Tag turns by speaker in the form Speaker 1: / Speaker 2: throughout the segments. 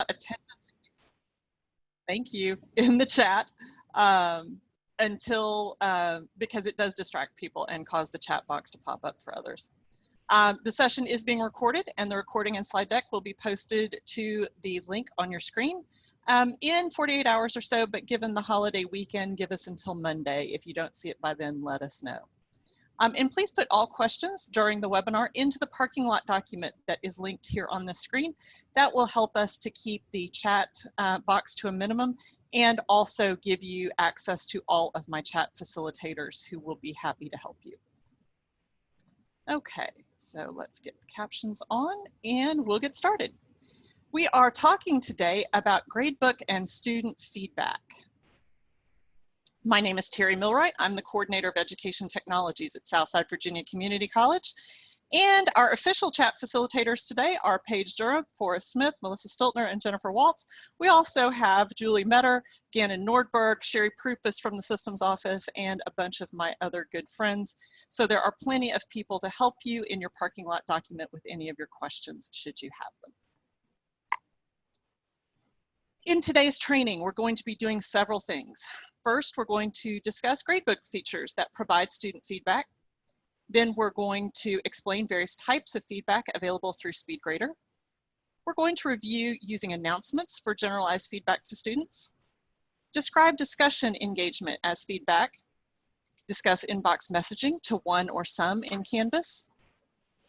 Speaker 1: attendance, thank you, in the chat until, because it does distract people and cause the chat box to pop up for others. The session is being recorded, and the recording and slide deck will be posted to the link on your screen in 48 hours or so, but given the holiday weekend, give us until Monday. If you don't see it by then, let us know. And please put all questions during the webinar into the parking lot document that is linked here on the screen. That will help us to keep the chat box to a minimum and also give you access to all of my chat facilitators who will be happy to help you. Okay, so let's get the captions on and we'll get started. We are talking today about gradebook and student feedback. My name is Terry Milroy. I'm the Coordinator of Education Technologies at Southside Virginia Community College. And our official chat facilitators today are Paige Durham, Forrest Smith, Melissa Stiltner, and Jennifer Waltz. We also have Julie Metter, Gannon Nordberg, Sherry Prupus from the Systems Office, and a bunch of my other good friends. So there are plenty of people to help you in your parking lot document with any of your questions, should you have them. In today's training, we're going to be doing several things. First, we're going to discuss gradebook features that provide student feedback. Then we're going to explain various types of feedback available through Speedgrader. We're going to review using announcements for generalized feedback to students. Describe discussion engagement as feedback. Discuss inbox messaging to one or some in Canvas.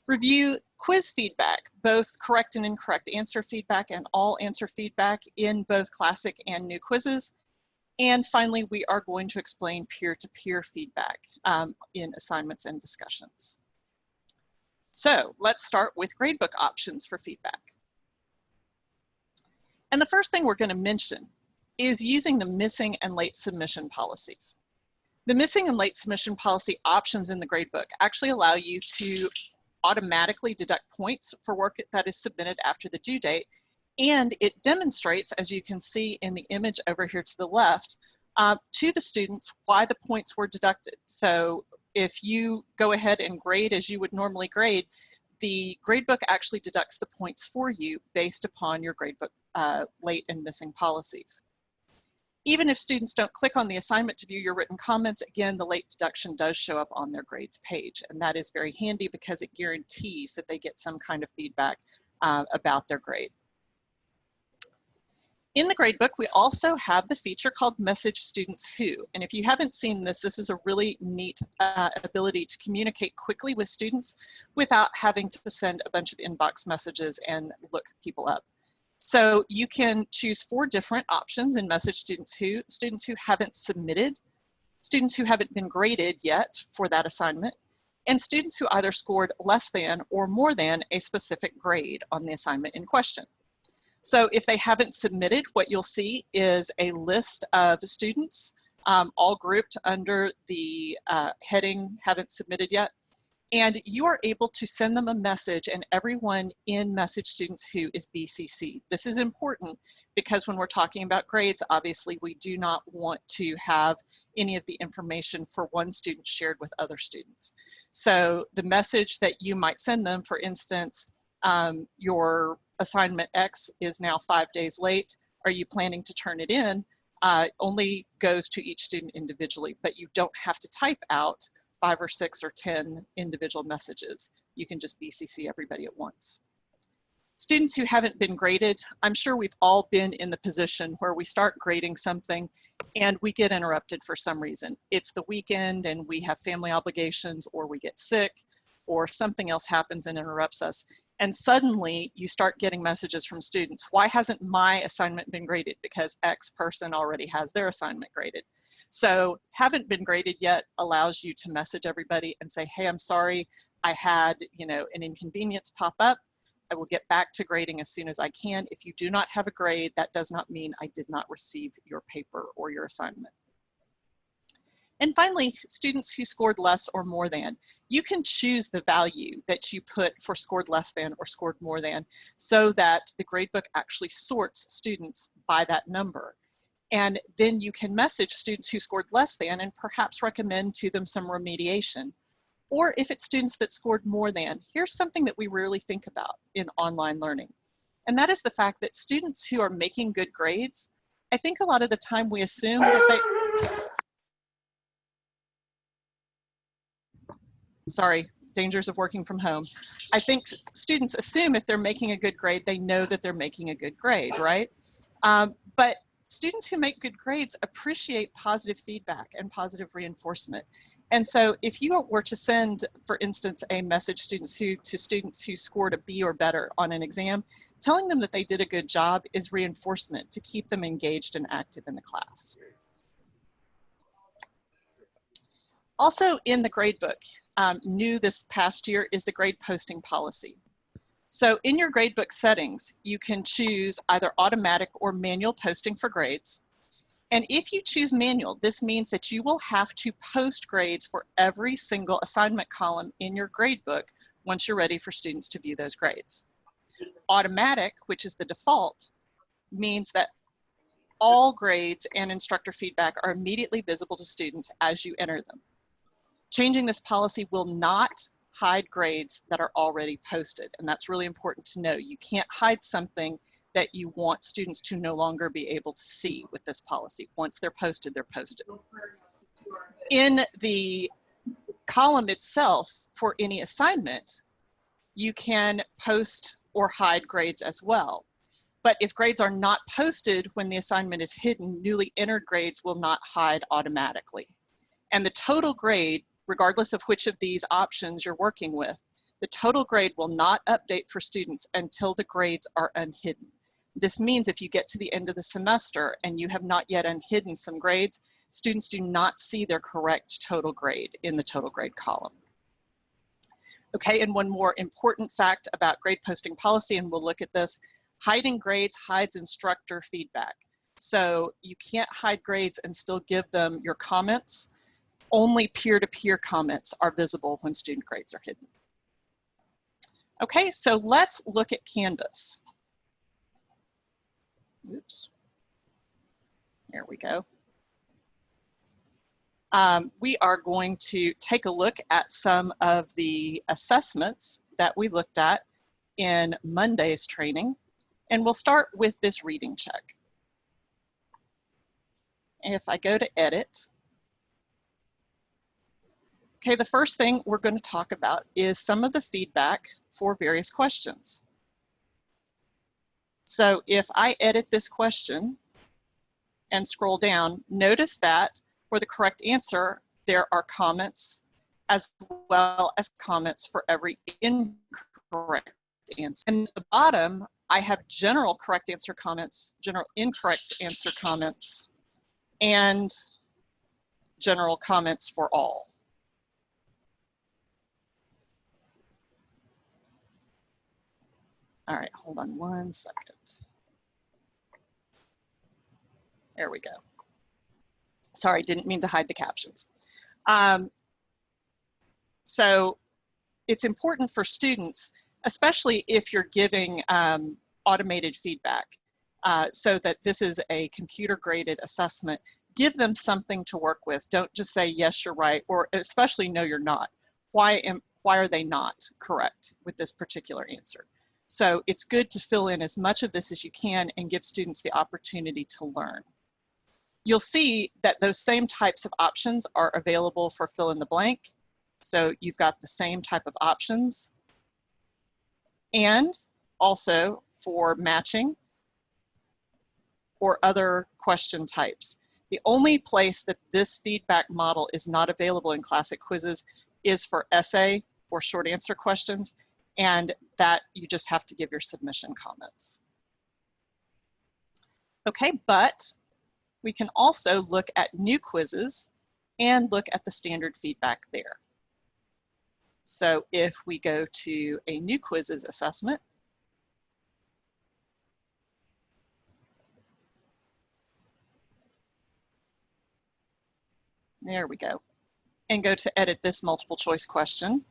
Speaker 1: Review quiz feedback, both correct and incorrect answer feedback and all answer feedback in both classic and new quizzes. And finally, we are going to explain peer-to-peer feedback in assignments and discussions. So let's start with gradebook options for feedback. And the first thing we're going to mention is using the missing and late submission policies. The missing and late submission policy options in the gradebook actually allow you to automatically deduct points for work that is submitted after the due date. And it demonstrates, as you can see in the image over here to the left, to the students why the points were deducted. So if you go ahead and grade as you would normally grade, the gradebook actually deducts the points for you based upon your gradebook late and missing policies. Even if students don't click on the assignment to view your written comments, again, the late deduction does show up on their grades page. And that is very handy because it guarantees that they get some kind of feedback about their grade. In the gradebook, we also have the feature called Message Students Who. And if you haven't seen this, this is a really neat ability to communicate quickly with students without having to send a bunch of inbox messages and look people up. So you can choose 4 different options in Message Students Who: students who haven't submitted, students who haven't been graded yet for that assignment, and students who either scored less than or more than a specific grade on the assignment in question. So if they haven't submitted, what you'll see is a list of students all grouped under the heading haven't submitted yet. And you are able to send them a message, and everyone in Message Students Who is BCC. This is important because when we're talking about grades, obviously we do not want to have any of the information for one student shared with other students. So the message that you might send them, for instance, your assignment X is now 5 days late. Are you planning to turn it in? Only goes to each student individually, but you don't have to type out 5 or 6 or 10 individual messages. You can just BCC everybody at once. Students who haven't been graded, I'm sure we've all been in the position where we start grading something and we get interrupted for some reason. It's the weekend and we have family obligations, or we get sick, or something else happens and interrupts us. And suddenly you start getting messages from students. Why hasn't my assignment been graded? Because X person already has their assignment graded. So haven't been graded yet allows you to message everybody and say, hey, I'm sorry, I had, an inconvenience pop up. I will get back to grading as soon as I can. If you do not have a grade, that does not mean I did not receive your paper or your assignment. And finally, students who scored less or more than. You can choose the value that you put for scored less than or scored more than so that the gradebook actually sorts students by that number. And then you can message students who scored less than and perhaps recommend to them some remediation. Or if it's students that scored more than, here's something that we rarely think about in online learning. And that is the fact that students who are making good grades, I think a lot of the time we assume that sorry, dangers of working from home. I think students assume if they're making a good grade, they know that they're making a good grade, right? But students who make good grades appreciate positive feedback and positive reinforcement. And so if you were to send, for instance, a message to students who scored a B or better on an exam, telling them that they did a good job is reinforcement to keep them engaged and active in the class. Also in the gradebook, new this past year is the grade posting policy. So in your gradebook settings, you can choose either automatic or manual posting for grades. And if you choose manual, this means that you will have to post grades for every single assignment column in your gradebook once you're ready for students to view those grades. Automatic, which is the default, means that all grades and instructor feedback are immediately visible to students as you enter them. Changing this policy will not hide grades that are already posted, and that's really important to know. You can't hide something that you want students to no longer be able to see with this policy. Once they're posted, they're posted. In the column itself for any assignment, you can post or hide grades as well. But if grades are not posted when the assignment is hidden, newly entered grades will not hide automatically. And the total grade, regardless of which of these options you're working with, the total grade will not update for students until the grades are unhidden. This means if you get to the end of the semester and you have not yet unhidden some grades, students do not see their correct total grade in the total grade column. Okay, and one more important fact about grade posting policy, and we'll look at this, hiding grades hides instructor feedback. So you can't hide grades and still give them your comments. Only peer-to-peer comments are visible when student grades are hidden. Okay, so let's look at Canvas. Oops, there we go. We are going to take a look at some of the assessments that we looked at in Monday's training, and we'll start with this reading check. If I go to edit, okay, the first thing we're going to talk about is some of the feedback for various questions. So if I edit this question and scroll down, notice that for the correct answer, there are comments as well as comments for every incorrect answer. And at the bottom, I have general correct answer comments, general incorrect answer comments, and general comments for all. All right, hold on one second. There we go. Sorry, didn't mean to hide the captions. So it's important for students, especially if you're giving automated feedback, so that this is a computer graded assessment, give them something to work with. Don't just say, yes, you're right, or especially no, you're not. Why are they not correct with this particular answer? So it's good to fill in as much of this as you can and give students the opportunity to learn. You'll see that those same types of options are available for fill in the blank. So you've got the same type of options, and also for matching or other question types. The only place that this feedback model is not available in classic quizzes is for essay or short answer questions, and that you just have to give your submission comments. Okay, but we can also look at new quizzes and look at the standard feedback there. So if we go to a new quizzes assessment, there we go, and go to edit this multiple choice question,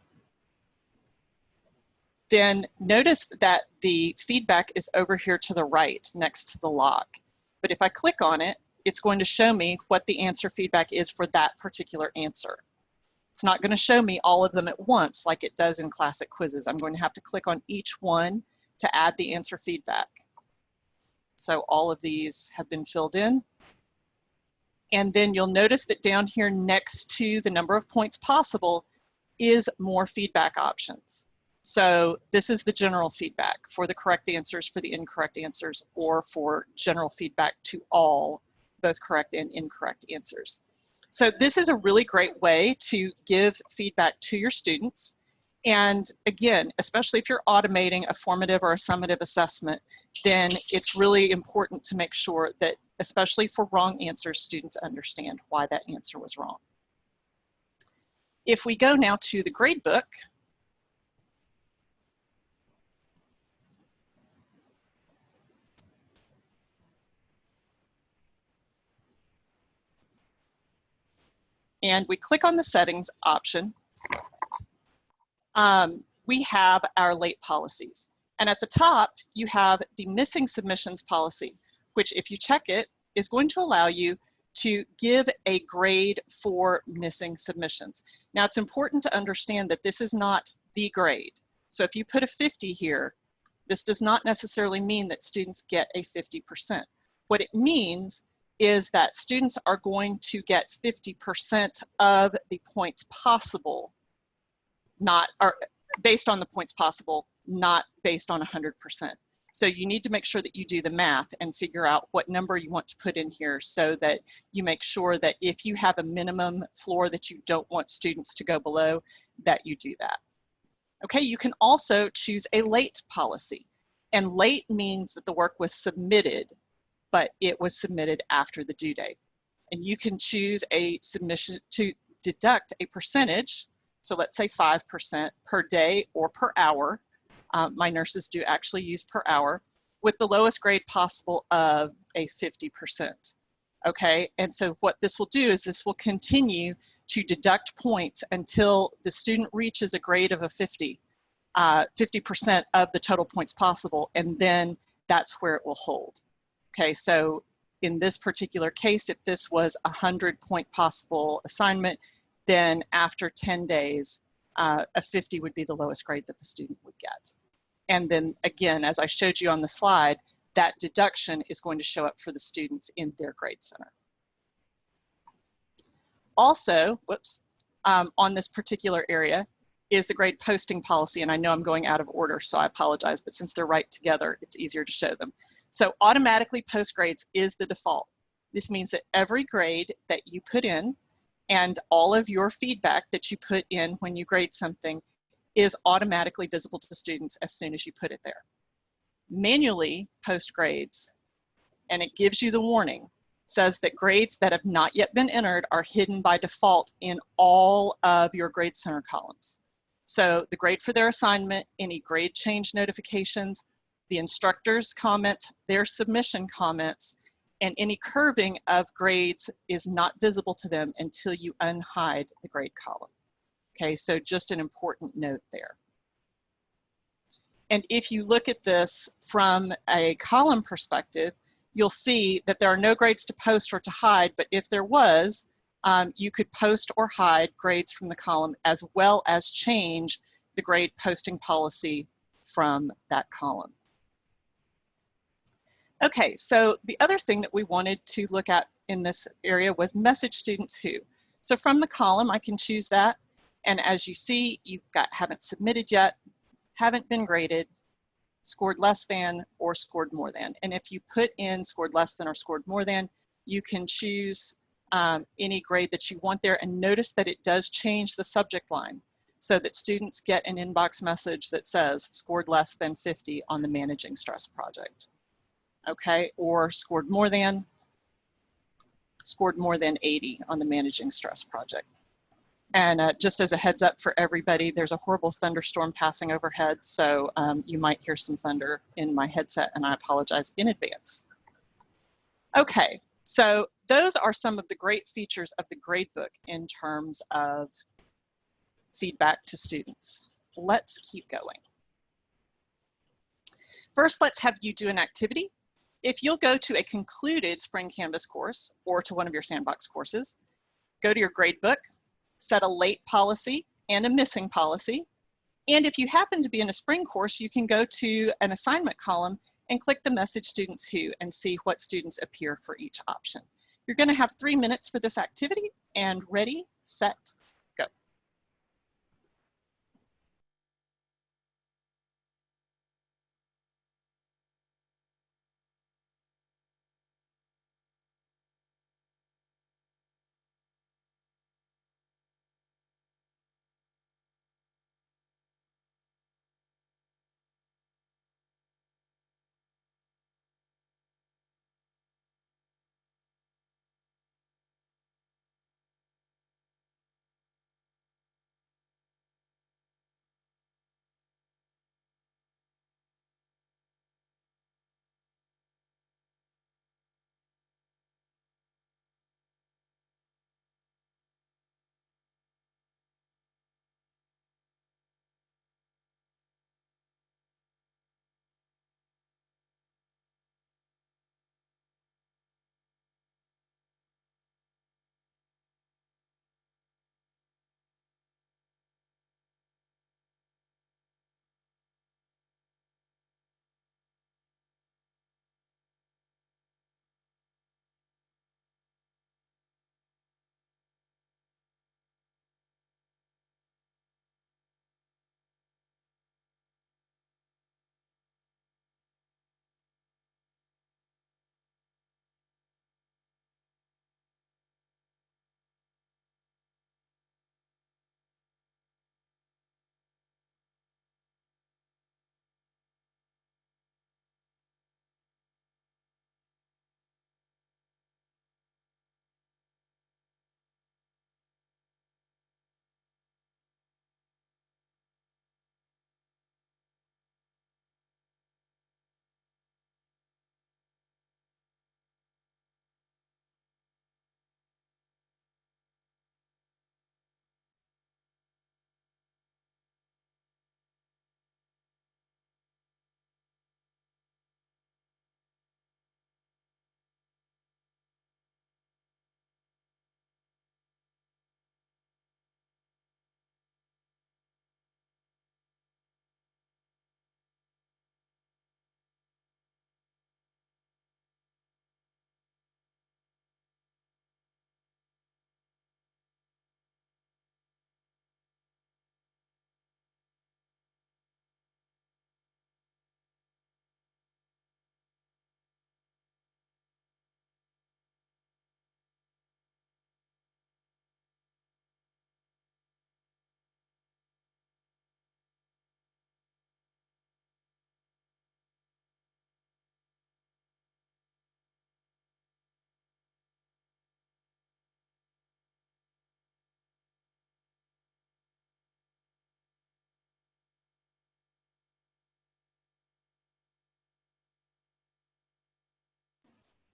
Speaker 1: then notice that the feedback is over here to the right next to the log. But if I click on it, it's going to show me what the answer feedback is for that particular answer. It's not going to show me all of them at once like it does in classic quizzes. I'm going to have to click on each one to add the answer feedback. So all of these have been filled in. And then you'll notice that down here next to the number of points possible is more feedback options. So this is the general feedback for the correct answers, for the incorrect answers, or for general feedback to all, both correct and incorrect answers. So this is a really great way to give feedback to your students. And again, especially if you're automating a formative or a summative assessment, then it's really important to make sure that, especially for wrong answers, students understand why that answer was wrong. If we go now to the gradebook, and we click on the settings option, we have our late policies. And at the top, you have the missing submissions policy, which if you check it, is going to allow you to give a grade for missing submissions. Now it's important to understand that this is not the grade. So if you put a 50 here, this does not necessarily mean that students get a 50%. What it means is that students are going to get 50% of the points possible, based on the points possible, not based on 100%. So you need to make sure that you do the math and figure out what number you want to put in here so that you make sure that if you have a minimum floor that you don't want students to go below, that you do that. Okay, you can also choose a late policy. And late means that the work was submitted, but it was submitted after the due date. And you can choose a submission to deduct a percentage. So let's say 5% per day or per hour. My nurses do actually use per hour, with the lowest grade possible of a 50%. Okay, and so what this will do is this will continue to deduct points until the student reaches a grade of a 50, 50% of the total points possible, and then that's where it will hold. Okay, so in this particular case, if this was a 100-point possible assignment, then after 10 days, a 50 would be the lowest grade that the student would get. And then again, as I showed you on the slide, that deduction is going to show up for the students in their grade center. Also, on this particular area is the grade posting policy, and I know I'm going out of order, so I apologize, but since they're right together, it's easier to show them. So automatically post grades is the default. This means that every grade that you put in and all of your feedback that you put in when you grade something is automatically visible to students as soon as you put it there. Manually post grades, and it gives you the warning, says that grades that have not yet been entered are hidden by default in all of your grade center columns. So the grade for their assignment, any grade change notifications, the instructor's comments, their submission comments, and any curving of grades is not visible to them until you unhide the grade column. Okay, so just an important note there. And if you look at this from a column perspective, you'll see that there are no grades to post or to hide, but if there was, you could post or hide grades from the column as well as change the grade posting policy from that column. Okay, so the other thing that we wanted to look at in this area was message students who. So from the column, I can choose that. And as you see, you've got haven't submitted yet, haven't been graded, scored less than, or scored more than. And if you put in scored less than or scored more than, you can choose any grade that you want there. And notice that it does change the subject line so that students get an inbox message that says scored less than 50 on the Managing Stress project. Okay, or scored more than 80 on the Managing Stress project. And just as a heads up for everybody, there's a horrible thunderstorm passing overhead, so you might hear some thunder in my headset, and I apologize in advance. Okay, so those are some of the great features of the gradebook in terms of feedback to students. Let's keep going. First, let's have you do an activity. If you'll go to a concluded Spring Canvas course or to one of your sandbox courses, go to your gradebook, set a late policy and a missing policy, And if you happen to be in a spring course, you can go to an assignment column and click the message students who and see what students appear for each option. You're going to have 3 minutes for this activity, and ready, set, go.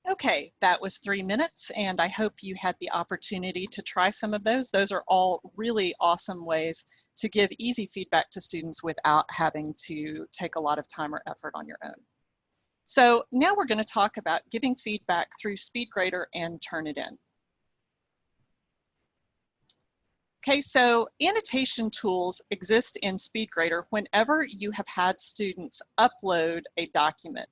Speaker 1: Okay, that was 3 minutes, and I hope you had the opportunity to try some of those. Those are all really awesome ways to give easy feedback to students without having to take a lot of time or effort on your own. So now we're going to talk about giving feedback through Speedgrader and Turnitin. Okay, so annotation tools exist in Speedgrader whenever you have had students upload a document.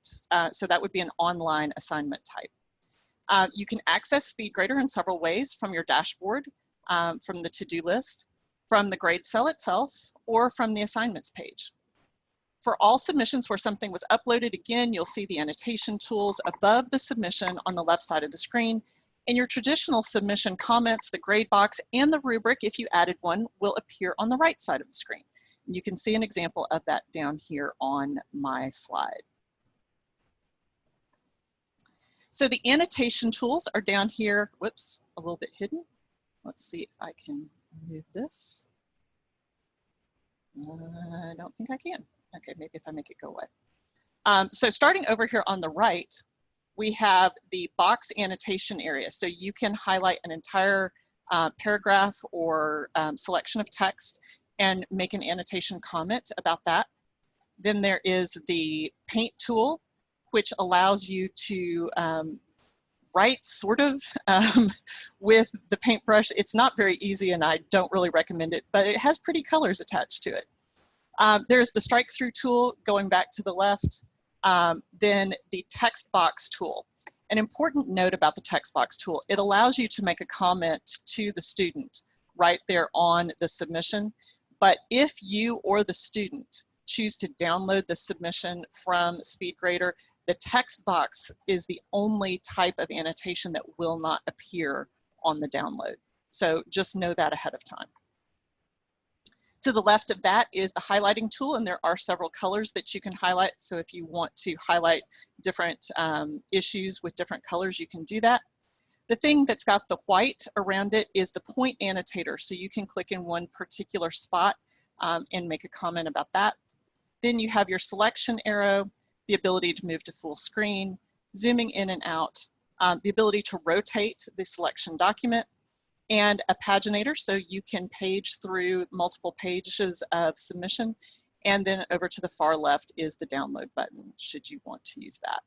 Speaker 1: So that would be an online assignment type. You can access Speedgrader in several ways: from your dashboard, from the to-do list, from the grade cell itself, or from the assignments page. For all submissions where something was uploaded, again, you'll see the annotation tools above the submission on the left side of the screen. And your traditional submission comments, the grade box, and the rubric, if you added one, will appear on the right side of the screen. And you can see an example of that down here on my slide. So the annotation tools are down here, whoops, a little bit hidden. Let's see if I can move this. I don't think I can. Okay, maybe if I make it go away. So starting over here on the right, we have the box annotation area. So you can highlight an entire paragraph or selection of text and make an annotation comment about that. Then there is the paint tool, which allows you to write sort of with the paintbrush. It's not very easy and I don't really recommend it, but it has pretty colors attached to it. There's the strike through tool going back to the left, then the text box tool. An important note about the text box tool, it allows you to make a comment to the student right there on the submission. But if you or the student choose to download the submission from Speedgrader, the text box is the only type of annotation that will not appear on the download. So just know that ahead of time. To the left of that is the highlighting tool, and there are several colors that you can highlight. So if you want to highlight different issues with different colors, you can do that. The thing that's got the white around it is the point annotator. So you can click in one particular spot and make a comment about that. Then you have your selection arrow, the ability to move to full screen, zooming in and out, the ability to rotate the selection document, and a paginator, so you can page through multiple pages of submission. And then over to the far left is the download button, should you want to use that.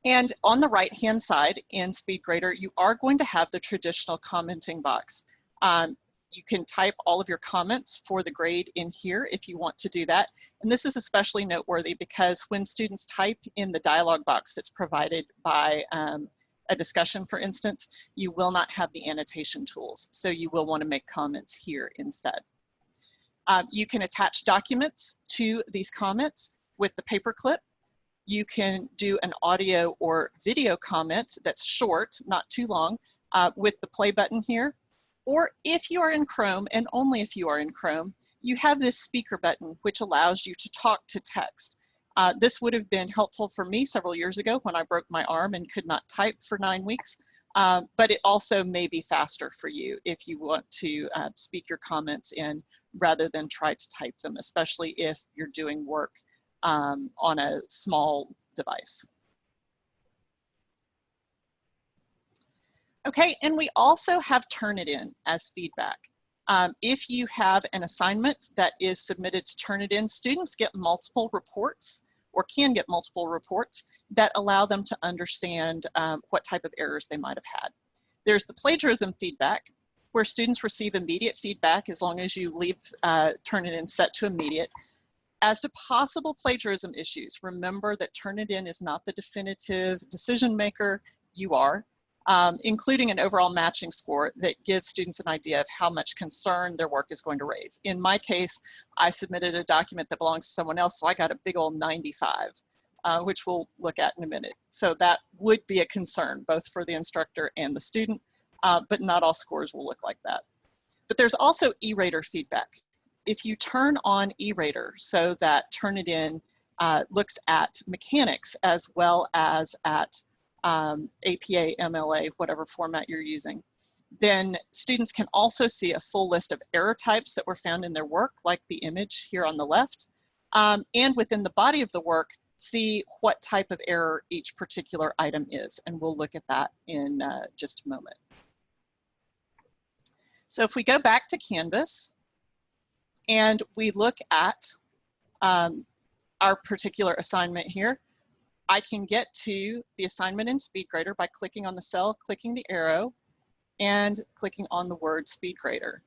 Speaker 1: And on the right-hand side in Speedgrader, you are going to have the traditional commenting box. You can type all of your comments for the grade in here if you want to do that. And this is especially noteworthy because when students type in the dialog box that's provided by a discussion, for instance, you will not have the annotation tools. So you will want to make comments here instead. You can attach documents to these comments with the paperclip. You can do an audio or video comment that's short, not too long, with the play button here. Or if you are in Chrome, and only if you are in Chrome, you have this speaker button, which allows you to talk to text. This would have been helpful for me several years ago when I broke my arm and could not type for 9 weeks, but it also may be faster for you if you want to speak your comments in rather than try to type them, especially if you're doing work on a small device. Okay, and we also have Turnitin as feedback. If you have an assignment that is submitted to Turnitin, students get multiple reports or can get multiple reports that allow them to understand what type of errors they might have had. There's the plagiarism feedback, where students receive immediate feedback as long as you leave Turnitin set to immediate. As to possible plagiarism issues, remember that Turnitin is not the definitive decision maker, you are. Including an overall matching score that gives students an idea of how much concern their work is going to raise. In my case, I submitted a document that belongs to someone else, so I got a big old 95, which we'll look at in a minute. So that would be a concern, both for the instructor and the student, but not all scores will look like that. But there's also E-Rater feedback. If you turn on E-Rater so that Turnitin looks at mechanics as well as at APA, MLA, whatever format you're using, then students can also see a full list of error types that were found in their work, like the image here on the left, and within the body of the work, see what type of error each particular item is, and we'll look at that in just a moment. So if we go back to Canvas and we look at our particular assignment here, I can get to the assignment in Speedgrader by clicking on the cell, clicking the arrow, and clicking on the word Speedgrader.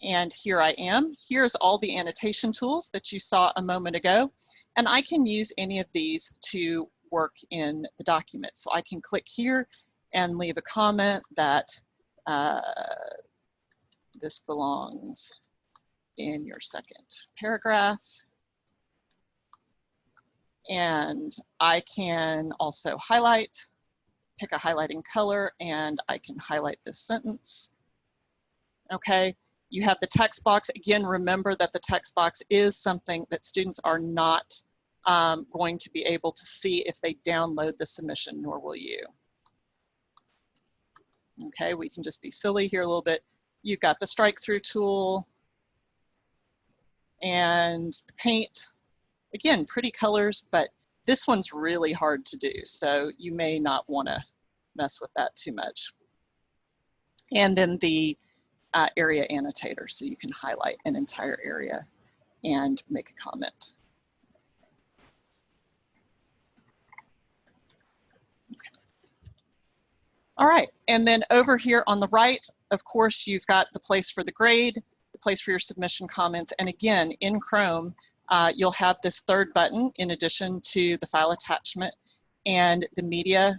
Speaker 1: And here I am. Here's all the annotation tools that you saw a moment ago. And I can use any of these to work in the document. So I can click here and leave a comment that this belongs in your second paragraph. And I can also highlight, pick a highlighting color, and I can highlight this sentence. Okay, you have the text box. Again, remember that the text box is something that students are not going to be able to see if they download the submission, nor will you. Okay, we can just be silly here a little bit. You've got the strike through tool and the paint. Again, pretty colors, but this one's really hard to do, so you may not want to mess with that too much. And then the area annotator, so you can highlight an entire area and make a comment. Okay. All right, and then over here on the right, of course, you've got the place for the grade, the place for your submission comments, and again, in Chrome, you'll have this third button in addition to the file attachment and the media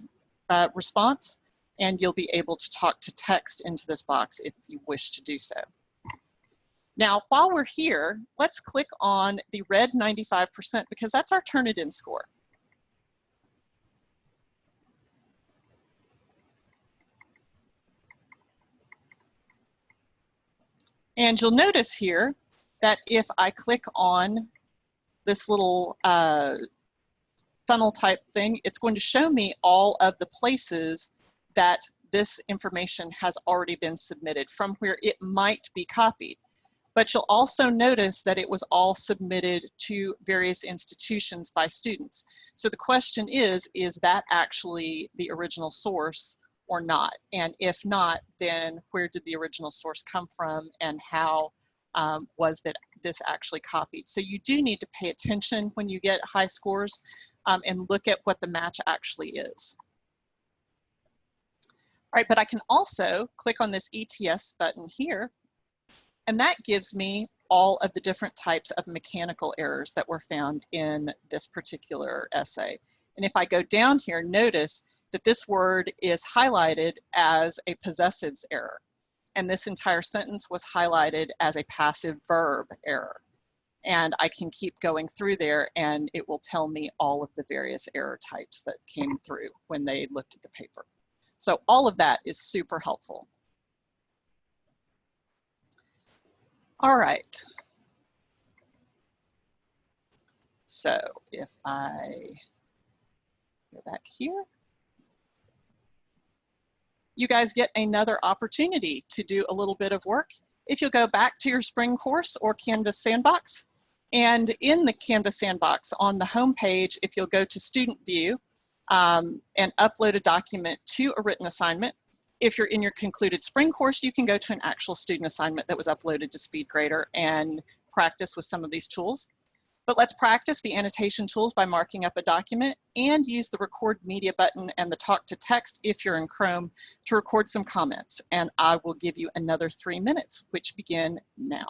Speaker 1: response, and you'll be able to talk to text into this box if you wish to do so. Now, while we're here, let's click on the red 95% because that's our Turnitin score. And you'll notice here that if I click on this little funnel type thing, it's going to show me all of the places that this information has already been submitted from where it might be copied. But you'll also notice that it was all submitted to various institutions by students. So the question is that actually the original source or not? And if not, then where did the original source come from and how was that this actually copied? So you do need to pay attention when you get high scores and look at what the match actually is. All right, but I can also click on this ETS button here, and that gives me all of the different types of mechanical errors that were found in this particular essay. And if I go down here, notice that this word is highlighted as a possessives error. And this entire sentence was highlighted as a passive verb error. And I can keep going through there and it will tell me all of the various error types that came through when they looked at the paper. So all of that is super helpful. All right. So if I go back here, you guys get another opportunity to do a little bit of work. If you'll go back to your spring course or Canvas Sandbox, and in the Canvas Sandbox on the home page, if you'll go to Student View and upload a document to a written assignment, if you're in your concluded spring course, you can go to an actual student assignment that was uploaded to Speedgrader and practice with some of these tools. But let's practice the annotation tools by marking up a document and use the record media button and the talk to text if you're in Chrome to record some comments. And I will give you another 3 minutes, which begin now.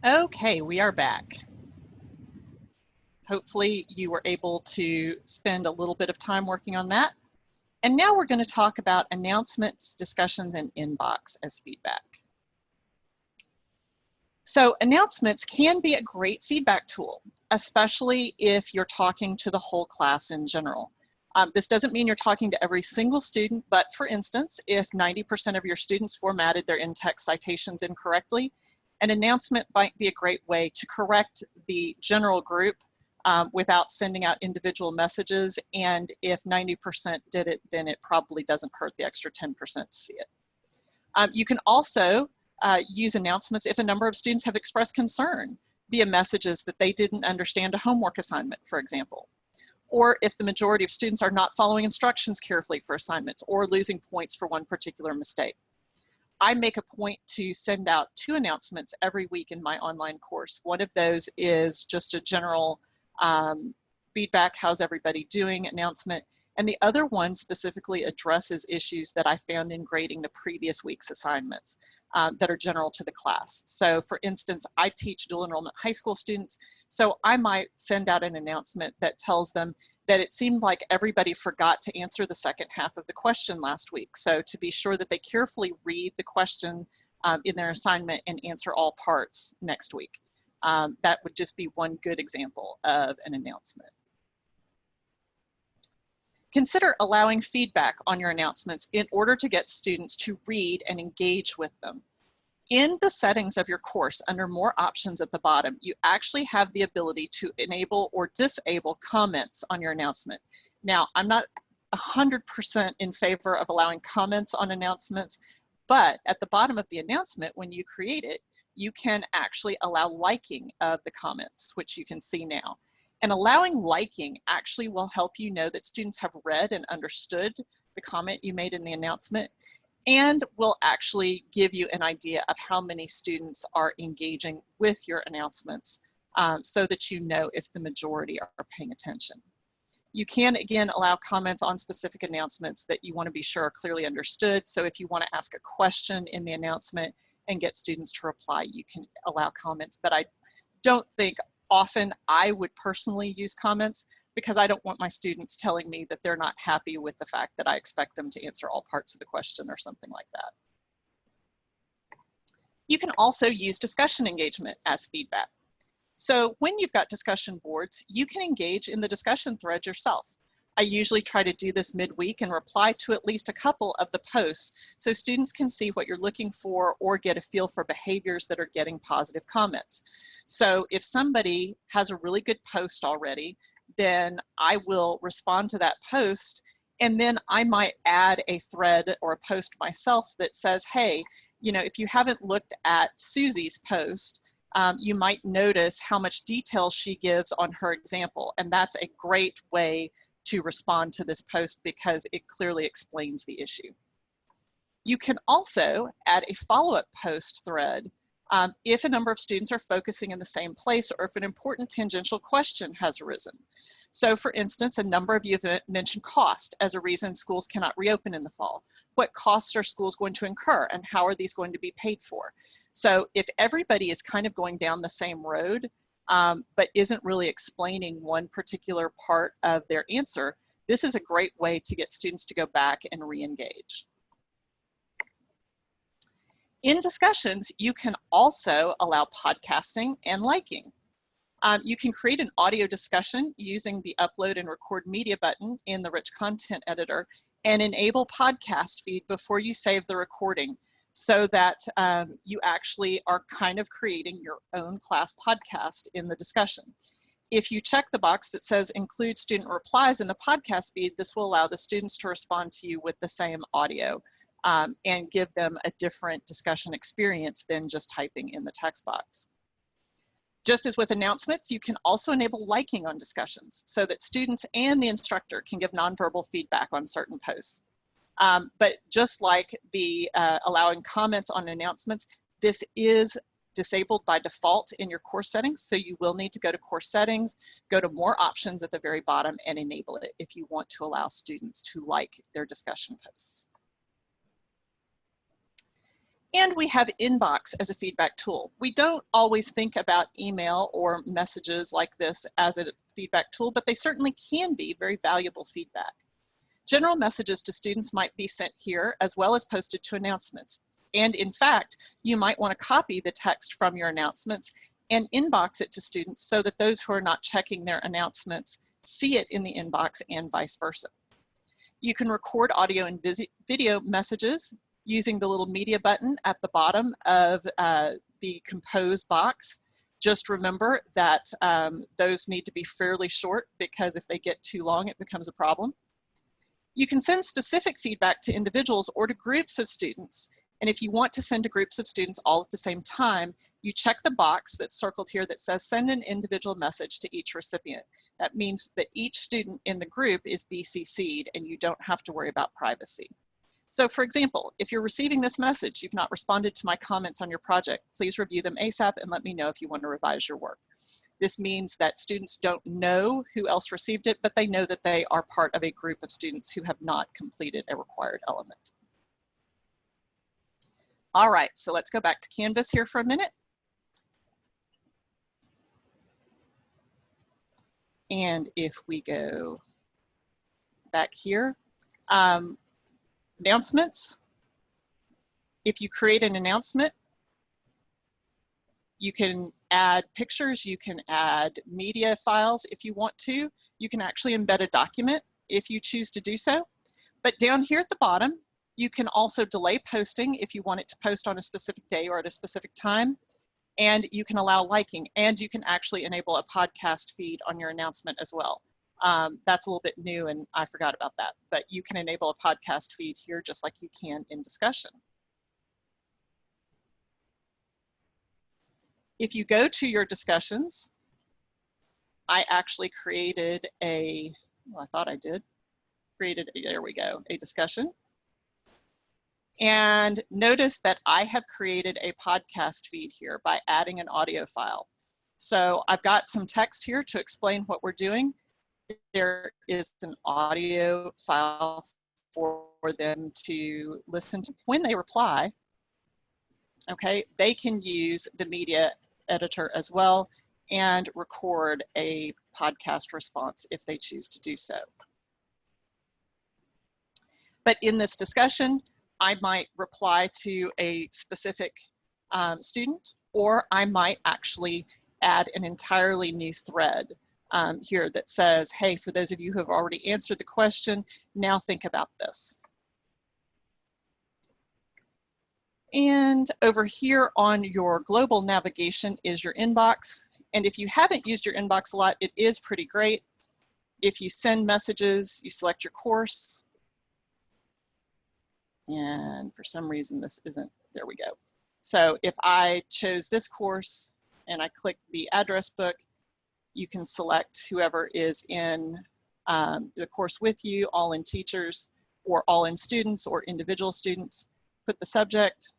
Speaker 1: Okay, we are back. Hopefully you were able to spend a little bit of time working on that. And now we're going to talk about announcements, discussions, and inbox as feedback. So announcements can be a great feedback tool, especially if you're talking to the whole class in general. This doesn't mean you're talking to every single student, but for instance, if 90% of your students formatted their Edtech citations incorrectly, an announcement might be a great way to correct the general group without sending out individual messages. And if 90% did it, then it probably doesn't hurt the extra 10% to see it. You can also use announcements if a number of students have expressed concern via messages that they didn't understand a homework assignment, for example. Or if the majority of students are not following instructions carefully for assignments or losing points for one particular mistake. I make a point to send out 2 announcements every week in my online course. One of those is just a general feedback, how's everybody doing announcement, and the other one specifically addresses issues that I found in grading the previous week's assignments that are general to the class. So for instance, I teach dual enrollment high school students, so I might send out an announcement that tells them that it seemed like everybody forgot to answer the second half of the question last week. So to be sure that they carefully read the question in their assignment and answer all parts next week. That would just be one good example of an announcement. Consider allowing feedback on your announcements in order to get students to read and engage with them. In the settings of your course, under More Options at the bottom, you actually have the ability to enable or disable comments on your announcement. Now, I'm not 100% in favor of allowing comments on announcements, but at the bottom of the announcement, when you create it, you can actually allow liking of the comments, which you can see now. And allowing liking actually will help you know that students have read and understood the comment you made in the announcement, and will actually give you an idea of how many students are engaging with your announcements so that you know if the majority are paying attention. You can, again, allow comments on specific announcements that you want to be sure are clearly understood. So if you want to ask a question in the announcement and get students to reply, you can allow comments. But I don't think often I would personally use comments because I don't want my students telling me that they're not happy with the fact that I expect them to answer all parts of the question or something like that. You can also use discussion engagement as feedback. So when you've got discussion boards, you can engage in the discussion thread yourself. I usually try to do this midweek and reply to at least a couple of the posts so students can see what you're looking for or get a feel for behaviors that are getting positive comments. So if somebody has a really good post already, then I will respond to that post, and then I might add a thread or a post myself that says, hey, you know, if you haven't looked at Susie's post, you might notice how much detail she gives on her example, and that's a great way to respond to this post because it clearly explains the issue. You can also add a follow-up post thread if a number of students are focusing in the same place or if an important tangential question has arisen. So for instance, a number of you have mentioned cost as a reason schools cannot reopen in the fall. What costs are schools going to incur and how are these going to be paid for? So if everybody is kind of going down the same road, but isn't really explaining one particular part of their answer, this is a great way to get students to go back and re-engage. In discussions, you can also allow podcasting and liking. You can create an audio discussion using the upload and record media button in the rich content editor and enable podcast feed before you save the recording so that you actually are kind of creating your own class podcast in the discussion. If you check the box that says include student replies in the podcast feed, this will allow the students to respond to you with the same audio and give them a different discussion experience than just typing in the text box. Just as with announcements, you can also enable liking on discussions so that students and the instructor can give nonverbal feedback on certain posts. But just like the allowing comments on announcements, this is disabled by default in your course settings. So you will need to go to course settings, go to more options at the very bottom and enable it if you want to allow students to like their discussion posts. And we have Inbox as a feedback tool. We don't always think about email or messages like this as a feedback tool, but they certainly can be very valuable feedback. General messages to students might be sent here as well as posted to announcements. And in fact, you might want to copy the text from your announcements and inbox it to students so that those who are not checking their announcements see it in the inbox and vice versa. You can record audio and video messages using the little media button at the bottom of the compose box. Just remember that those need to be fairly short, because if they get too long, it becomes a problem. You can send specific feedback to individuals or to groups of students. And if you want to send to groups of students all at the same time, you check the box that's circled here that says send an individual message to each recipient. That means that each student in the group is BCC'd and you don't have to worry about privacy. So for example, if you're receiving this message, you've not responded to my comments on your project, please review them ASAP and let me know if you want to revise your work. This means that students don't know who else received it, but they know that they are part of a group of students who have not completed a required element. All right, so let's go back to Canvas here for a minute. And if we go back here, announcements. If you create an announcement, you can add pictures, you can add media files if you want to. You can actually embed a document if you choose to do so. But down here at the bottom, you can also delay posting if you want it to post on a specific day or at a specific time. And you can allow liking, and you can actually enable a podcast feed on your announcement as well. That's a little bit new and I forgot about that, but you can enable a podcast feed here just like you can in discussion. If you go to your discussions, I actually created a, well, I thought I did, there we go, a discussion. And notice that I have created a podcast feed here by adding an audio file. So I've got some text here to explain what we're doing. There is an audio file for them to listen to. When they reply, okay, they can use the media editor as well and record a podcast response if they choose to do so. But in this discussion, I might reply to a specific student, or I might actually add an entirely new thread here that says, hey, for those of you who have already answered the question, now think about this. And over here on your global navigation is your inbox. And if you haven't used your inbox a lot, it is pretty great. If you send messages, you select your course. And for some reason, this isn't, there we go. So if I chose this course and I click the address book, you can select whoever is in the course with you, all in teachers, or all in students, or individual students, put the subject.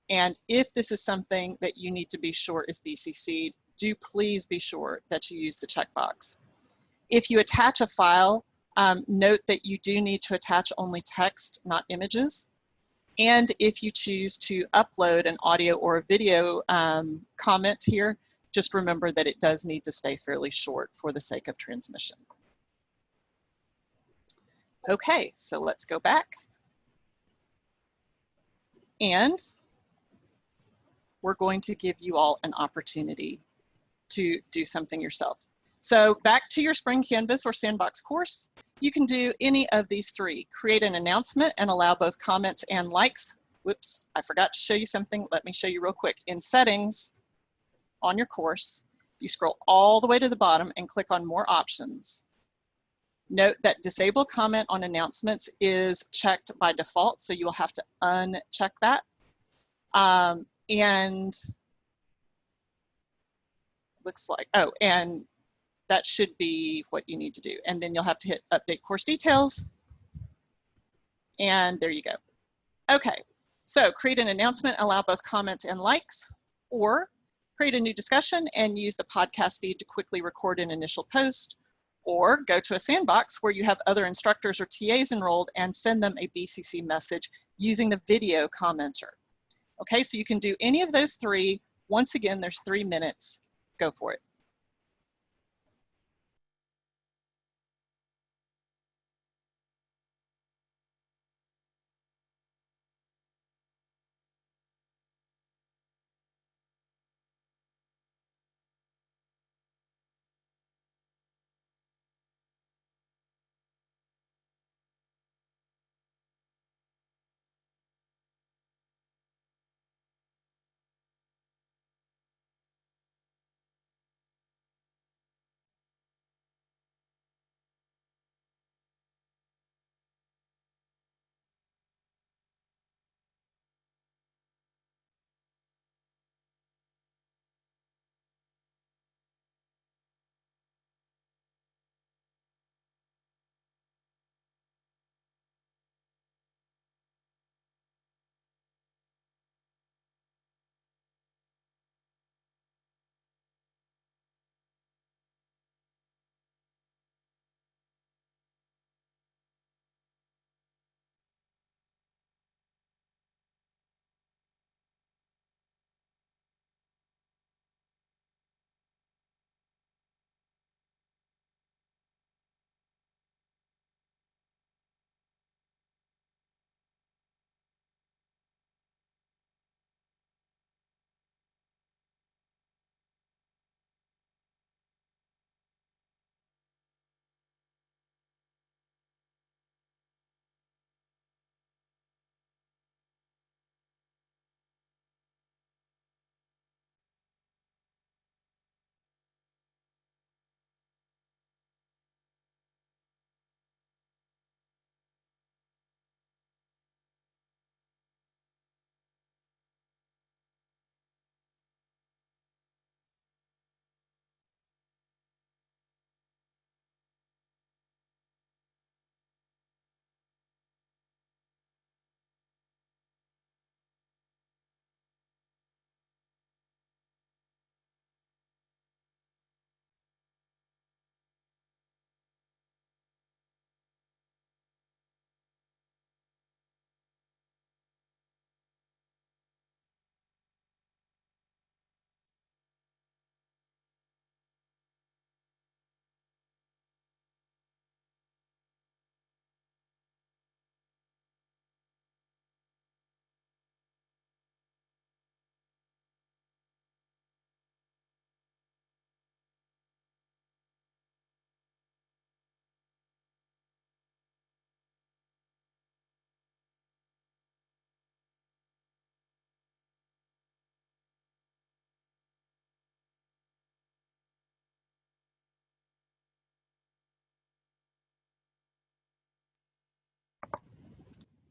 Speaker 1: And if this is something that you need to be sure is BCC'd, do please be sure that you use the checkbox. If you attach a file, note that you do need to attach only text, not images. And if you choose to upload an audio or a video comment here, just remember that it does need to stay fairly short for the sake of transmission. Okay, so let's go back. And we're going to give you all an opportunity to do something yourself. So back to your Spring Canvas or Sandbox course, you can do any of these three. Create an announcement and allow both comments and likes. Whoops, I forgot to show you something. Let me show you real quick. In settings on your course, you scroll all the way to the bottom and click on more options. Note that disable comment on announcements is checked by default, so you will have to uncheck that. And looks like, oh, and that should be what you need to do. And then you'll have to hit update course details. And there you go. Okay, so create an announcement, allow both comments and likes, or create a new discussion and use the podcast feed to quickly record an initial post, or go to a sandbox where you have other instructors or TAs enrolled and send them a BCC message using the video commenter. Okay, so you can do any of those three. Once again, there's 3 minutes. Go for it.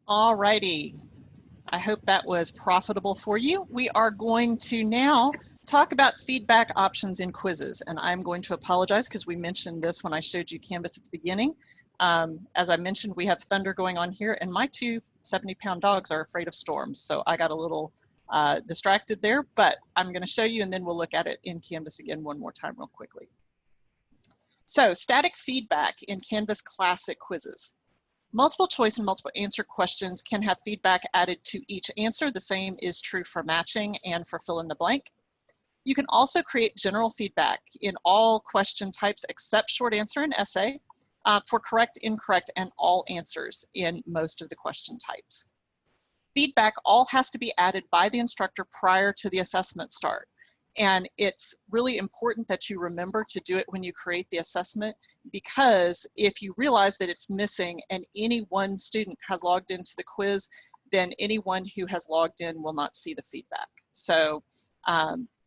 Speaker 1: All righty. I hope that was profitable for you. We are going to now talk about feedback options in quizzes. And I'm going to apologize because we mentioned this when I showed you Canvas at the beginning. As I mentioned, we have thunder going on here, and my 2 70-pound dogs are afraid of storms. So I got a little distracted there, but I'm going to show you, and then we'll look at it in Canvas again one more time real quickly. So static feedback in Canvas Classic quizzes. Multiple choice and multiple answer questions can have feedback added to each answer. The same is true for matching and for fill in the blank. You can also create general feedback in all question types except short answer and essay for correct, incorrect, and all answers in most of the question types. Feedback all has to be added by the instructor prior to the assessment start. And it's really important that you remember to do it when you create the assessment, because if you realize that it's missing and any one student has logged into the quiz, then anyone who has logged in will not see the feedback. So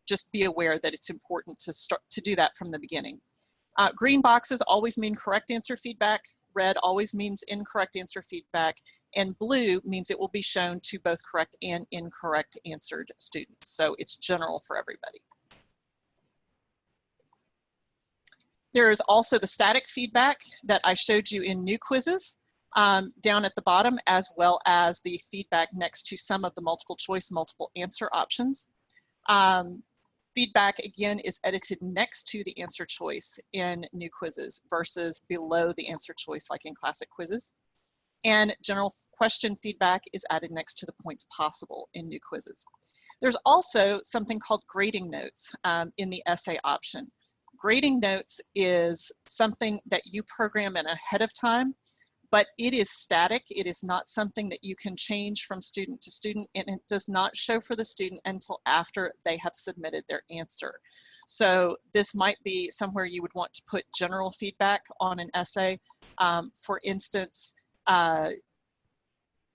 Speaker 1: just be aware that it's important to start to do that from the beginning. Green boxes always mean correct answer feedback. Red always means incorrect answer feedback, and blue means it will be shown to both correct and incorrect answered students. So it's general for everybody. There is also the static feedback that I showed you in new quizzes down at the bottom, as well as the feedback next to some of the multiple choice, multiple answer options. Feedback, again, is edited next to the answer choice in new quizzes versus below the answer choice like in classic quizzes. And general question feedback is added next to the points possible in new quizzes. There's also something called grading notes in the essay option. Grading notes is something that you program in ahead of time, but it is static. It is not something that you can change from student to student, and it does not show for the student until after they have submitted their answer. So this might be somewhere you would want to put general feedback on an essay. For instance,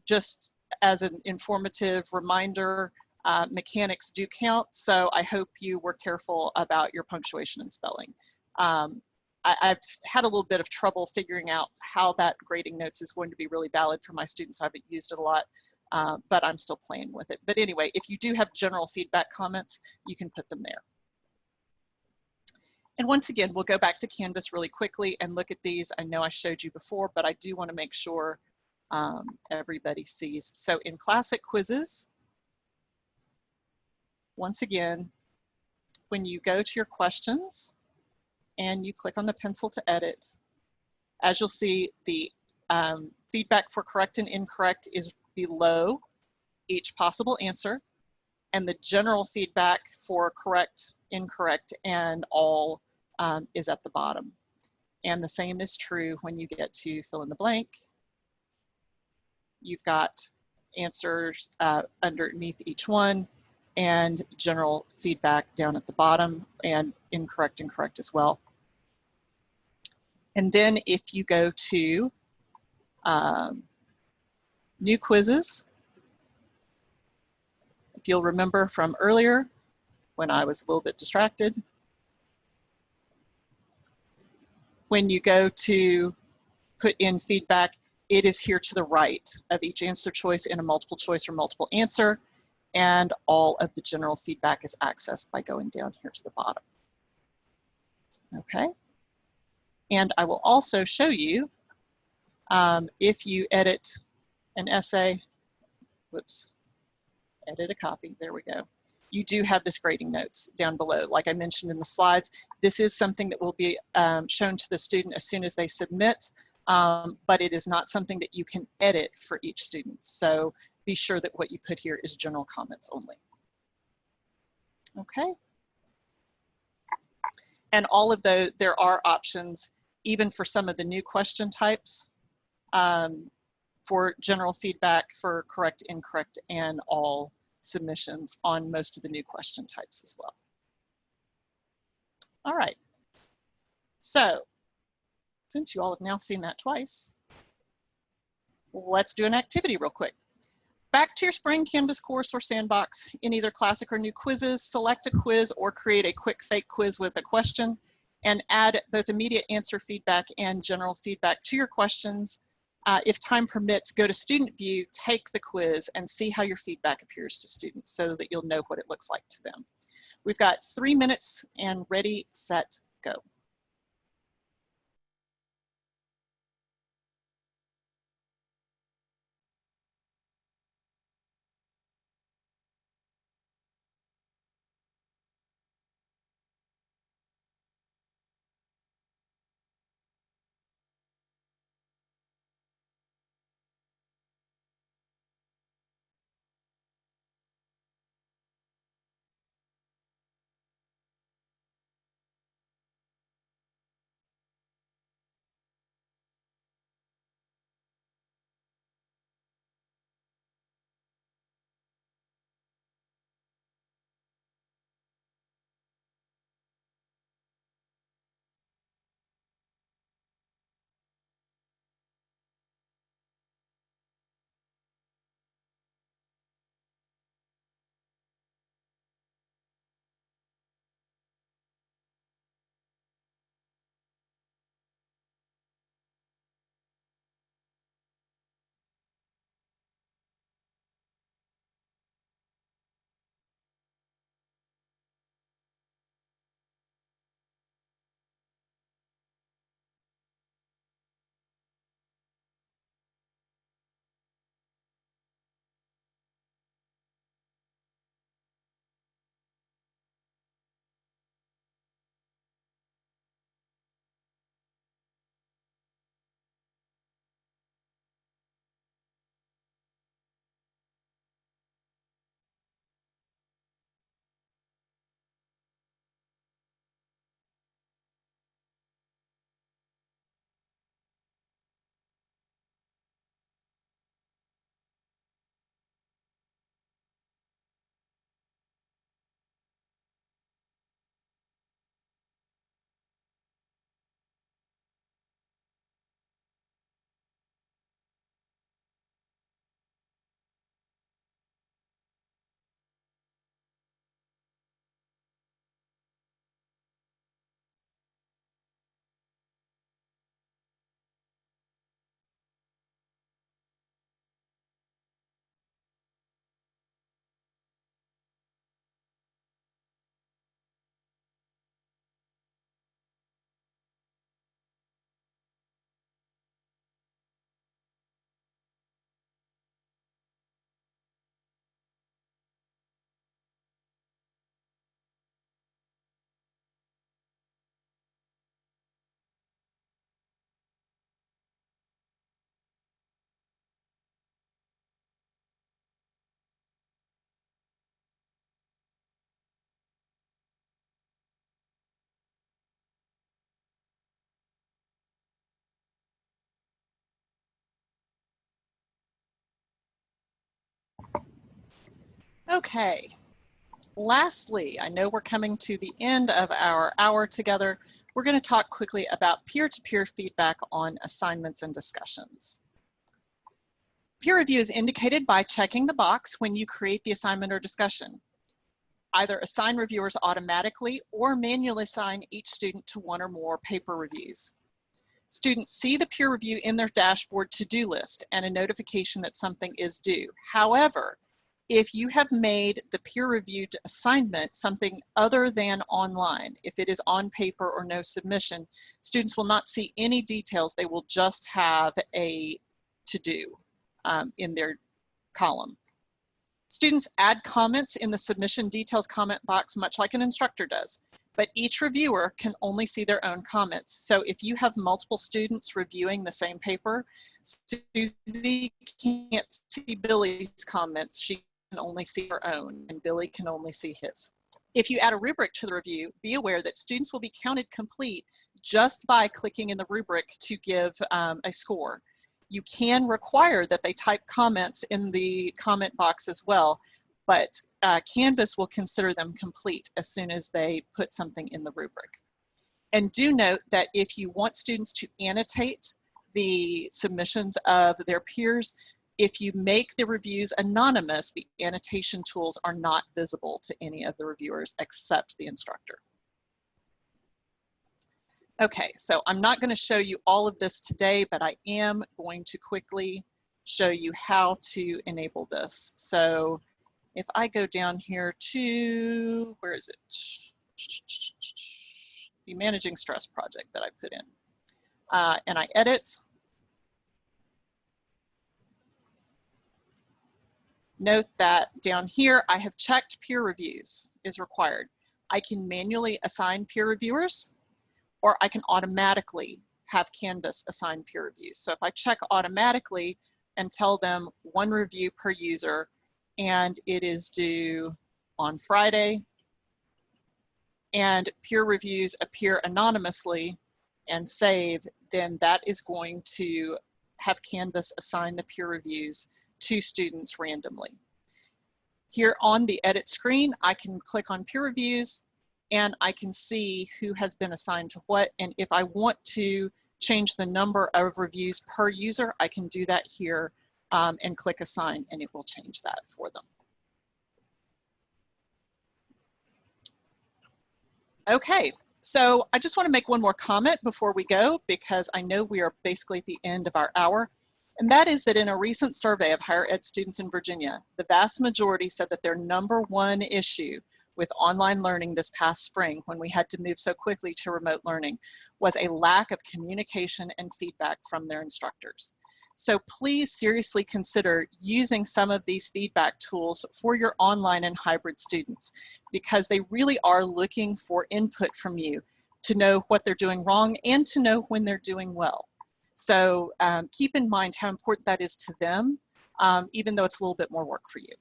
Speaker 1: just as an informative reminder, mechanics do count, so I hope you were careful about your punctuation and spelling. I've had a little bit of trouble figuring out how that grading notes is going to be really valid for my students. I haven't used it a lot, but I'm still playing with it. But anyway, if you do have general feedback comments, you can put them there. And once again, we'll go back to Canvas really quickly and look at these. I know I showed you before, but I do want to make sure everybody sees. So in classic quizzes, once again, when you go to your questions and you click on the pencil to edit, as you'll see, the feedback for correct and incorrect is below each possible answer, and the general feedback for correct, incorrect, and all is at the bottom. And the same is true when you get to fill in the blank. You've got answers underneath each one, and general feedback down at the bottom, and incorrect and correct as well. And then if you go to new quizzes, if you'll remember from earlier when I was a little bit distracted, when you go to put in feedback, it is here to the right of each answer choice in a multiple choice or multiple answer, and all of the general feedback is accessed by going down here to the bottom. Okay, and I will also show you if you edit an essay, whoops, edit a copy, there we go. You do have this grading notes down below. Like I mentioned in the slides, this is something that will be shown to the student as soon as they submit, but it is not something that you can edit for each student. So be sure that what you put here is general comments only. Okay. And all of those, there are options, even for some of the new question types, for general feedback for correct, incorrect, and all submissions on most of the new question types as well. All right. So since you all have now seen that twice, let's do an activity real quick. Back to your spring Canvas course or sandbox in either classic or new quizzes, select a quiz or create a quick fake quiz with a question, and add both immediate answer feedback and general feedback to your questions. If time permits, go to student view, take the quiz, and see how your feedback appears to students so that you'll know what it looks like to them. We've got 3 minutes and ready, set, go. Okay, lastly, I know we're coming to the end of our hour together. We're going to talk quickly about peer-to-peer feedback on assignments and discussions. Peer review is indicated by checking the box when you create the assignment or discussion. Either assign reviewers automatically or manually assign each student to one or more paper reviews. Students see the peer review in their dashboard to-do list and a notification that something is due. However, if you have made the peer-reviewed assignment something other than online, if it is on paper or no submission, students will not see any details. They will just have a to-do in their column. Students add comments in the submission details comment box, much like an instructor does, but each reviewer can only see their own comments. So if you have multiple students reviewing the same paper, Susie can't see Billy's comments. She can only see her own, and Billy can only see his. If you add a rubric to the review, be aware that students will be counted complete just by clicking in the rubric to give a score. You can require that they type comments in the comment box as well, but Canvas will consider them complete as soon as they put something in the rubric. And do note that if you want students to annotate the submissions of their peers, if you make the reviews anonymous, the annotation tools are not visible to any of the reviewers except the instructor. Okay, so I'm not going to show you all of this today, but I am going to quickly show you how to enable this. So if I go down here to, where is it? The Managing Stress project that I put in. And I edit. Note that down here, I have checked peer reviews is required. I can manually assign peer reviewers, or I can automatically have Canvas assign peer reviews. So if I check automatically and tell them one review per user, and it is due on Friday, and peer reviews appear anonymously and save, then that is going to have Canvas assign the peer reviews to students randomly. Here on the edit screen, I can click on peer reviews and I can see who has been assigned to what. And if I want to change the number of reviews per user, I can do that here and click assign, and it will change that for them. Okay, so I just want to make one more comment before we go, because I know we are basically at the end of our hour. And that is that in a recent survey of higher ed students in Virginia, the vast majority said that their #1 issue with online learning this past spring, when we had to move so quickly to remote learning, was a lack of communication and feedback from their instructors. So please seriously consider using some of these feedback tools for your online and hybrid students, because they really are looking for input from you to know what they're doing wrong and to know when they're doing well. So keep in mind how important that is to them, even though it's a little bit more work for you.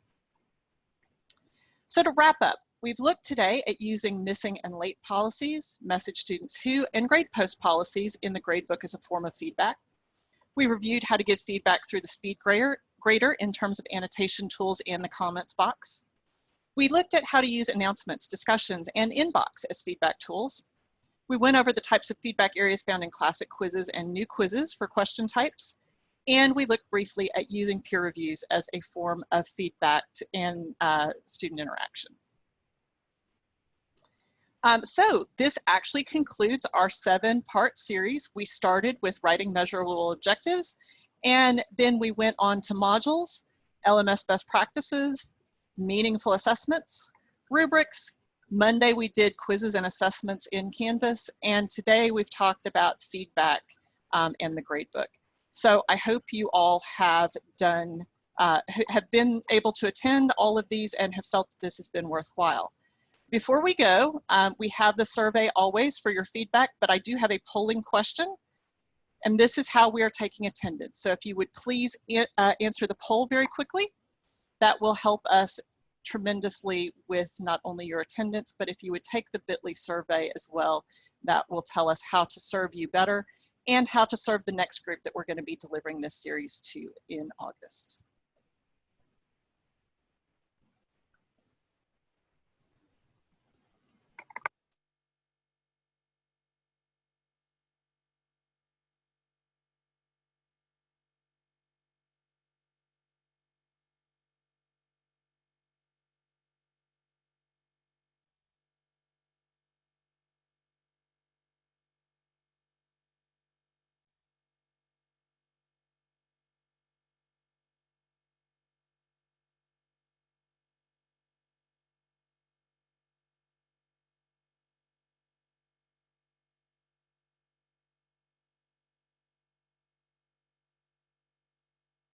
Speaker 1: So to wrap up, we've looked today at using missing and late policies, message students who, and grade post policies in the gradebook as a form of feedback. We reviewed how to give feedback through the Speedgrader in terms of annotation tools and the comments box. We looked at how to use announcements, discussions, and inbox as feedback tools. We went over the types of feedback areas found in classic quizzes and new quizzes for question types. And we looked briefly at using peer reviews as a form of feedback and student interaction. So this actually concludes our 7-part series. We started with writing measurable objectives, and then we went on to modules, LMS best practices, meaningful assessments, rubrics. Monday we did quizzes and assessments in Canvas, and today we've talked about feedback and the gradebook. So I hope you all have been able to attend all of these and have felt that this has been worthwhile. Before we go, we have the survey always for your feedback, but I do have a polling question, and this is how we are taking attendance. So if you would please answer the poll very quickly, that will help us tremendously with not only your attendance, but if you would take the Bitly survey as well, that will tell us how to serve you better and how to serve the next group that we're going to be delivering this series to in August.